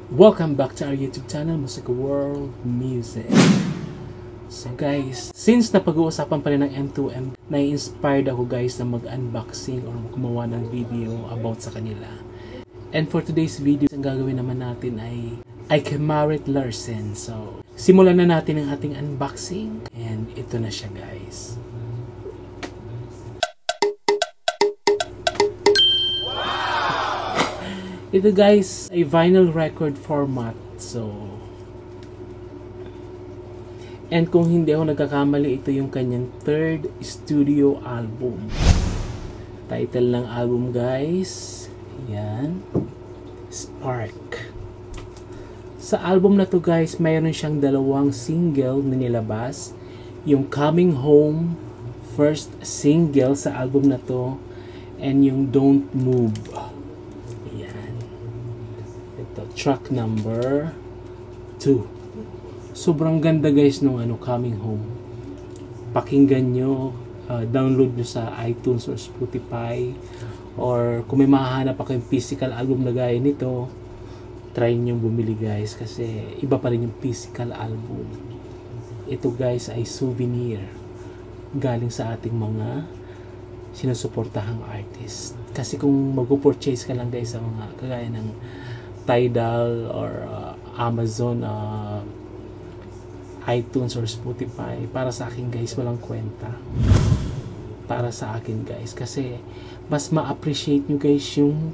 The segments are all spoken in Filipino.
Welcome back to our YouTube channel, Music World Music. So guys, since napag-uusapan pa rin ng M2M, na-inspired ako guys na mag-unboxing or gumawa ng video about sa kanila. And for today's video, ang gagawin naman natin ay kay Marit Larsen. So, simulan na natin ang ating unboxing. And ito na siya guys. Ito guys ay vinyl record format. So, and kung hindi ako nagkakamali, ito yung kanyang third studio album. Title ng album guys, yan, Spark. Sa album na to guys, mayroon siyang dalawang single na nilabas. Yung Coming Home, first single sa album na to, and yung Don't Move. Track number 2. Sobrang ganda guys nung Coming Home. Pakinggan nyo, download nyo sa iTunes or Spotify, or kung may mahahanap pa kayong physical album na gaya nito, try nyo bumili guys kasi iba pa rin yung physical album. Ito guys ay souvenir galing sa ating mga sinusuportahang artist. Kasi kung mag-purchase ka lang guys sa mga kagaya ng Tidal or Amazon, iTunes or Spotify, para sa akin guys walang kwenta. Para sa akin guys, kasi mas ma-appreciate nyo guys yung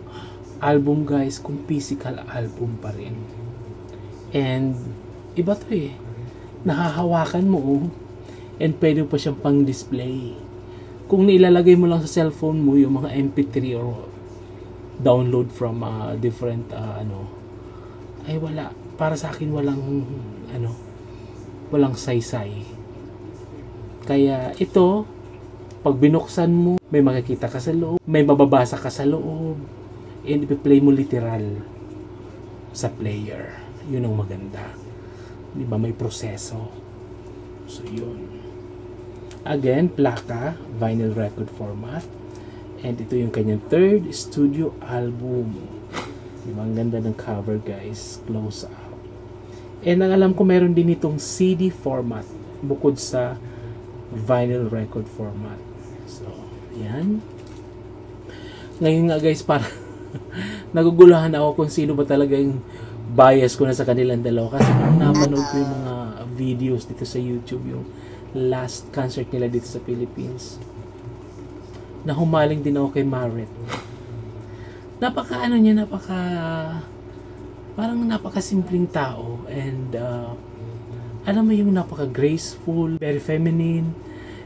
album guys kung physical album pa rin. And iba to nahahawakan mo and pwede pa siyang pang display. Kung nilalagay mo lang sa cellphone mo yung mga MP3 or download from different ay wala, para sa akin walang saysay. Kaya ito, pag binuksan mo, may makikita ka sa loob, may mababasa ka sa loob, and ipi-play mo literal sa player. Yun ang maganda, di ba? May proseso. So yun, again, plaka, vinyl record format. And ito yung kanyang third studio album. Diba? Ang ganda ng cover guys. Close up. And ang alam ko meron din itong CD format bukod sa vinyl record format. So, yan. Ngayon nga guys, para naguguluhan ako kung sino ba talaga yung bias ko na sa kanilang dalawa. Kasi kung napanood ko yung mga videos dito sa YouTube, yung last concert nila dito sa Philippines, na humaling din ako kay Marit. Parang napaka-simpleng tao, and alam mo yung napaka-graceful, very feminine,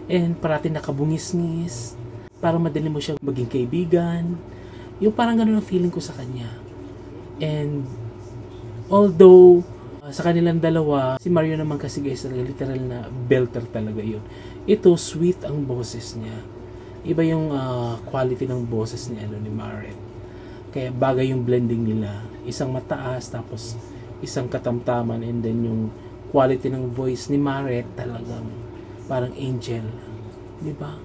and parati nakabungis-ngis, parang madali mo siya maging kaibigan. Yung parang ganun ang feeling ko sa kanya. And although sa kanilang dalawa, si Mario naman kasi guys, literal na belter talaga yun. Ito, sweet ang boses niya. Iba yung quality ng boses ni Marit. Kaya bagay yung blending nila. Isang mataas, tapos isang katamtaman, and then yung quality ng voice ni Marit talagang parang angel. Di ba?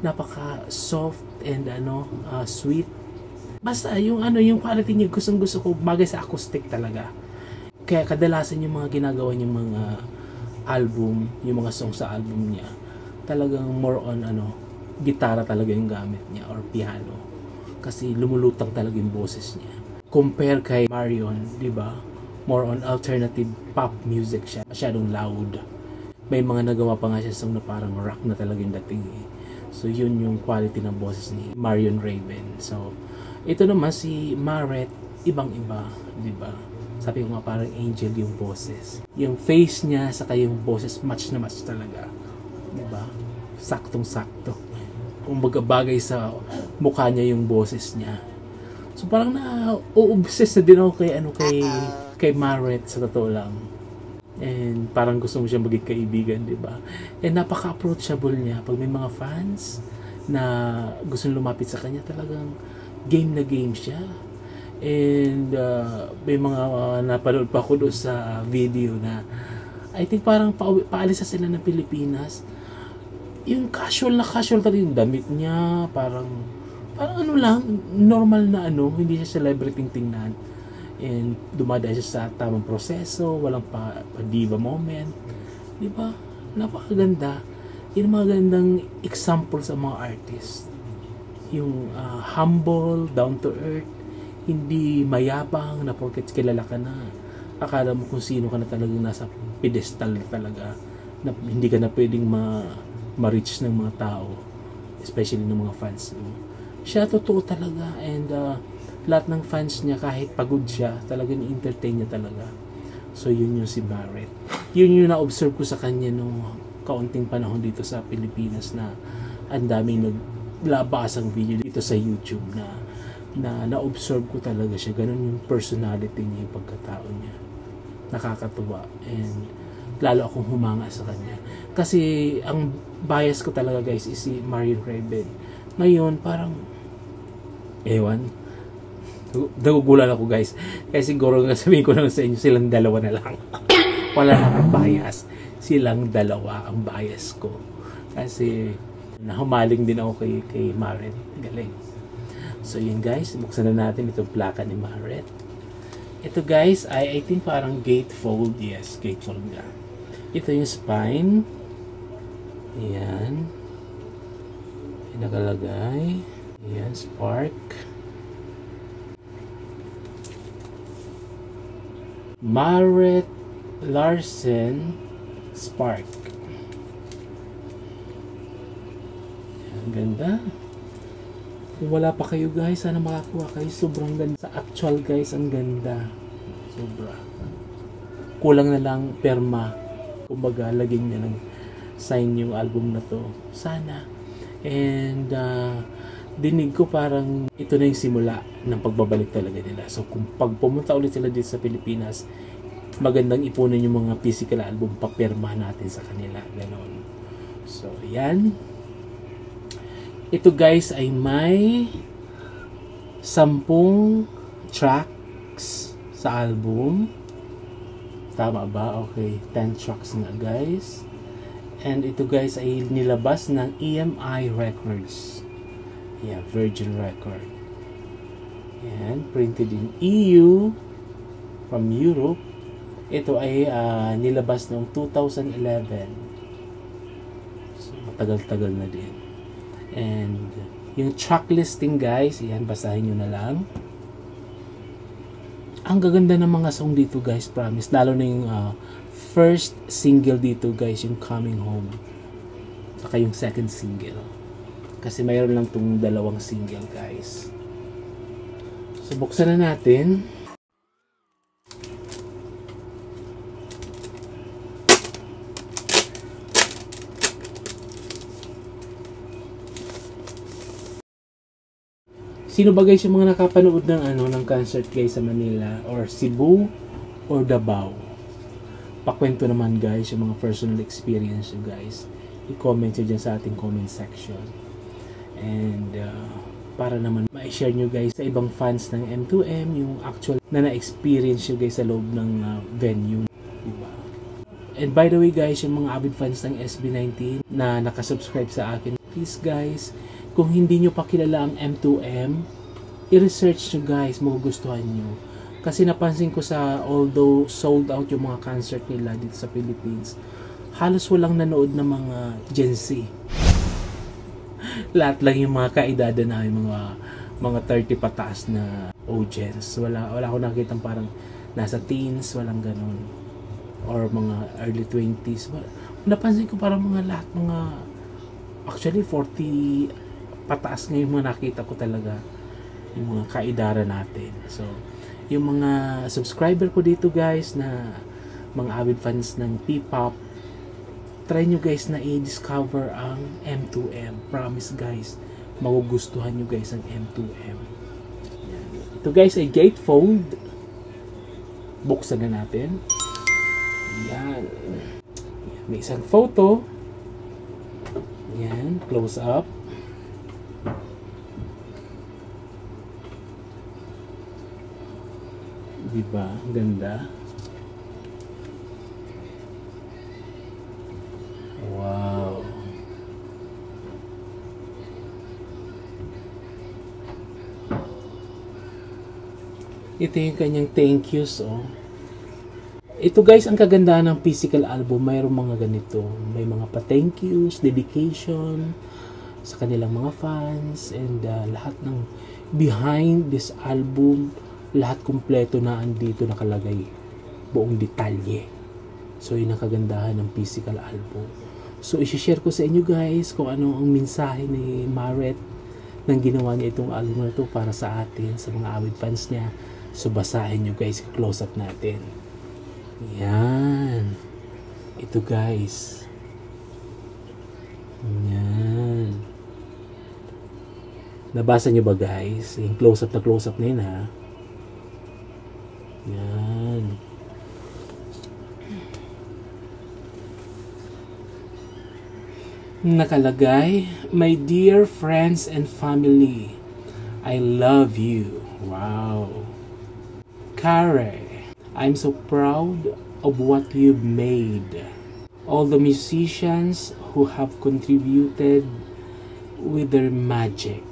Napaka soft and sweet. Basta yung yung quality niya, gustong-gusto ko, bagay sa acoustic talaga. Kaya kadalasan yung mga ginagawa niyang mga album, yung mga songs sa album niya, talagang more on gitara talaga yung gamit niya or piano, kasi lumulutang talaga yung boses niya. Compare kay Marion, di ba? More on alternative pop music siya, masyadong loud. May mga nagawa pa nga siya song na parang rock na talaga yung dating So yun yung quality ng boses ni Marion Raven. So ito naman si Marit, ibang-iba, di ba? Sabi ko nga parang angel yung boses. Yung face niya saka yung boses match na match talaga, di ba? Saktong-sakto. Kung bagay sa mukha niya yung boses niya. So parang na-obsess na din ako kay Marit, sa totoo lang. And parang gusto mo siya maging kaibigan, di ba? And napaka-approachable niya. Pag may mga fans na gusto lumapit sa kanya, talagang game na game siya. And may mga napanood pa ako doon sa video na I think parang paalis na sila ng Pilipinas. Yung casual talaga yung damit niya, parang lang, normal na hindi siya celebrity tingnan. and dumadaan siya sa tamang proseso, walang pa-diva moment, di ba? Napakaganda. Yun ang mga gandang example sa mga artist. Yung humble, down to earth, hindi mayabang na porket kilala ka na, akala mo kung sino ka na talagang nasa pedestal na talaga, na hindi ka na pwedeng ma-reach ng mga tao, especially ng mga fans mo. Siya totoo talaga, and lahat ng fans niya, kahit pagod siya, talagang entertain niya talaga. So yun yung si Barrett. Yun yung na-observe ko sa kanya nung kaunting panahon dito sa Pilipinas, na ang daming naglabasang video dito sa YouTube na-observe ko talaga siya. Ganun yung personality niya, yung pagkatao niya. Nakakatuwa, and lalo akong humanga sa kanya. Kasi ang bias ko talaga guys is si Marion Raven. Ngayon parang ewan, nagugulan ako guys, kasi siguro nga sabihin ko lang sa inyo, silang dalawa na lang. Wala na akong bias, silang dalawa ang bias ko, kasi nahumaling din ako kay Maret. Galing. So yun guys, buksan na natin itong plaka ni Maret. Ito guys I think parang gatefold. Yes, gatefold nga. Ito yung spine. Ayan, nakalagay. Ayan, spark. Maret Larsen Spark. Ang ganda. Kung wala pa kayo guys, sana makakuha kayo. Sobrang ganda. Sa actual guys, ang ganda. Sobra. Kulang na lang perma. Kumbaga, lagyan niya ng sign yung album na to. Sana. And dinig ko parang ito na yung simula ng pagbabalik talaga nila. So kung pag pumunta ulit sila dito sa Pilipinas, magandang ipunin yung mga physical album, papirma natin sa kanila. Ganon. So yan. Ito guys ay may 10 tracks sa album. Tama ba? Okay. 10 tracks nga guys. And ito guys ay nilabas ng EMI Records. Yeah, Virgin Record. Yan, printed in EU from Europe. Ito ay nilabas noong 2011. So, matagal-tagal na din. And yung track listing guys, yan, basahin nyo na lang. Ang gaganda ng mga song dito guys, promise. Lalo na yung first single dito guys, yung Coming Home. Saka yung second single. Kasi mayroon lang itong dalawang single guys. So buksan na natin. Sino ba guys yung mga nakapanood ng concert guys sa Manila or Cebu or Davao? Pakwento naman guys yung mga personal experience nyo guys. I-comment nyo dyan sa ating comment section. And para naman ma-share nyo guys sa ibang fans ng M2M yung actual na na-experience nyo guys sa loob ng venue, diba? And by the way guys, yung mga avid fans ng SB19 na nakasubscribe sa akin, please guys, kung hindi nyo pa kilala ang M2M, i-research nyo guys, magugustuhan nyo. Kasi napansin ko although sold out yung mga concert nila dito sa Philippines, halos walang nanood ng mga Gen Z. Lahat lang yung mga kaedada na yung mga 30 pataas na audience. Wala ako nakitang parang nasa teens, walang ganun. Or mga early 20s. Napansin ko parang lahat actually 40 pataas ngayon mga nakita ko talaga yung mga kaedara natin. So, yung mga subscriber ko dito guys na mga avid fans ng P-pop, try nyo guys na i-discover ang M2M. Promise guys, magugustuhan nyo guys ang M2M. Ito guys ay gatefold. Buksan na natin. Yan. May isang photo. Yan, close up. Diba? Ang ganda. Wow. Ito yung kanyang thank yous, oh. Ito guys, ang kagandahan ng physical album, mayroong mga ganito. May mga pa-thank yous, dedication sa kanilang mga fans, and lahat ng behind this album, lahat kumpleto na andito nakalagay. Buong detalye. So, yun ang kagandahan ng physical album. So, isi-share ko sa inyo guys kung ano ang mensahe ni Maret nang ginawa niya itong album na ito para sa atin, sa mga avid fans niya. So, basahin nyo guys, close up natin. Yan. Ito guys. Yan. Nabasa nyo ba guys? Yung close up na yun ha. Yan. Nakalagay, my dear friends and family, I love you. Wow. Kare, I'm so proud of what you've made. All the musicians who have contributed with their magic.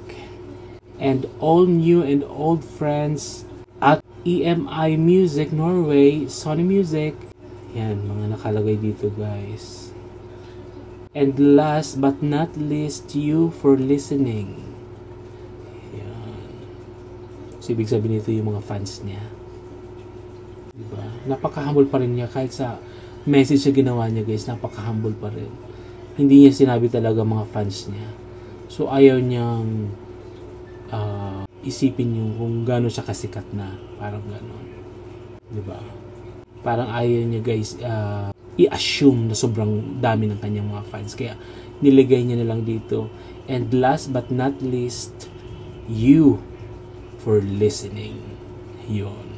And all new and old friends at EMI Music Norway, Sony Music. Yan, mga nakalagay dito guys. And last but not least, you for listening. Yan. So, ibig sabihin nito yung mga fans niya. Diba? Napaka-humble pa rin niya kahit sa message na ginawa niya guys, napaka-humble pa rin. Hindi niya sinabi talaga mga fans niya. So, ayaw niyang isipin yung kung gano'n siya kasikat na. Parang gano'n. Diba? Parang ayaw niya guys i-assume na sobrang dami ng kanyang mga fans. Kaya niligay niya na lang dito. And last but not least, you for listening. Yun.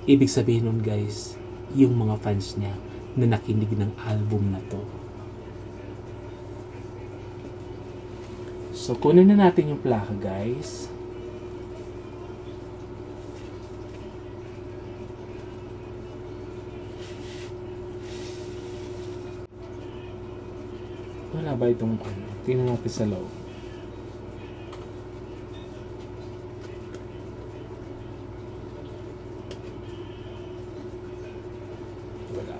Ibig sabihin nun guys, yung mga fans niya na nakinig ng album na to. So, kunin na natin yung plaka guys. Wala ba itong ano? Tingnan natin sa loob. Wala.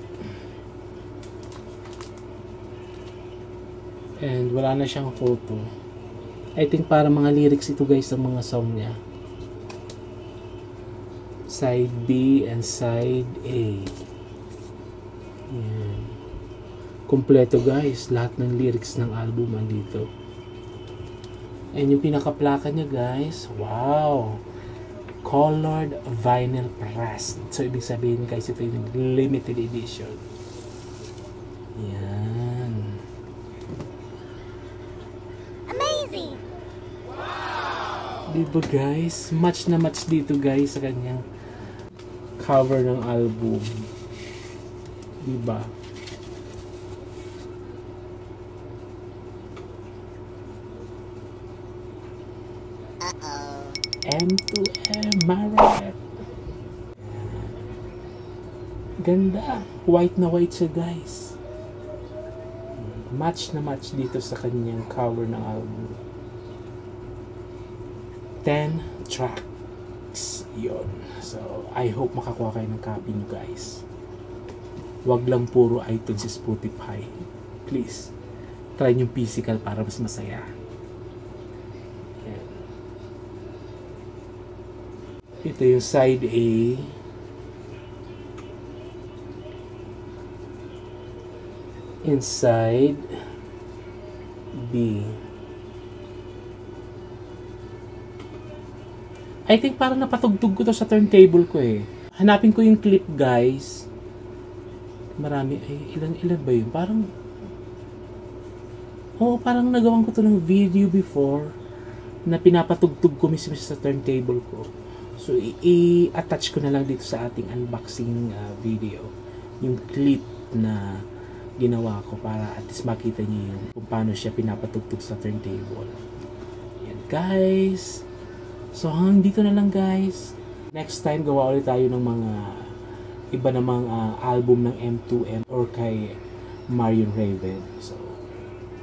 And wala na siyang photo. I think para mga lyrics ito guys sa mga song niya. Side B and side A. Yan. Kompleto guys, lahat ng lyrics ng album andito. And yung pinaka-plaka niya guys, wow! Colored vinyl press. So ibig sabihin guys, ito yung limited edition. Yan. Amazing! Wow! Diba guys? Match na match dito guys sa kanyang cover ng album. Diba? M2M Maret. Ganda. White na white siya guys. Match na match dito sa kanyang cover ng album. 10 tracks. Yun. So, I hope makakuha kayo ng copy nyo guys. Wag lang puro iTunes, Spotify. Please. Try nyo physical para mas masaya. Ito yung side A. Inside B. I think parang napatugtog ko to sa turntable ko eh. Hanapin ko yung clip guys. Marami. Ay, ilan ba yun? Parang parang nagawan ko to ng video before na pinapatugtog ko mismo sa turntable ko. So, i-attach ko na lang dito sa ating unboxing video yung clip na ginawa ko para at least makita niyo yung kung paano siya pinapatugtog sa turntable. Yan guys. So, hanggang dito na lang guys. Next time, gawa ulit tayo ng mga iba namang album ng M2M or kay Marion Raven. So,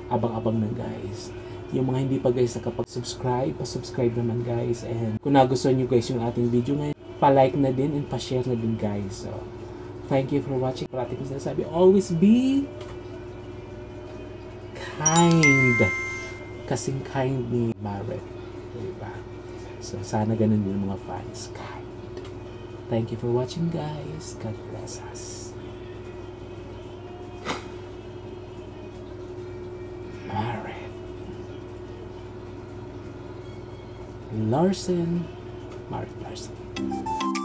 abang-abang na guys. Yung mga hindi pa guys nakapag-subscribe, pa-subscribe naman guys. And kung nagustuhan nyo guys yung ating video ngayon, pa-like na din and pa-share na din guys. So, thank you for watching. Parati ko sinasabi, always be kind. Kasing kind ni Maret. Diba? So, sana ganun din mga fans. Kind. Thank you for watching guys. God bless us. Maret. Larson. Maret Larson.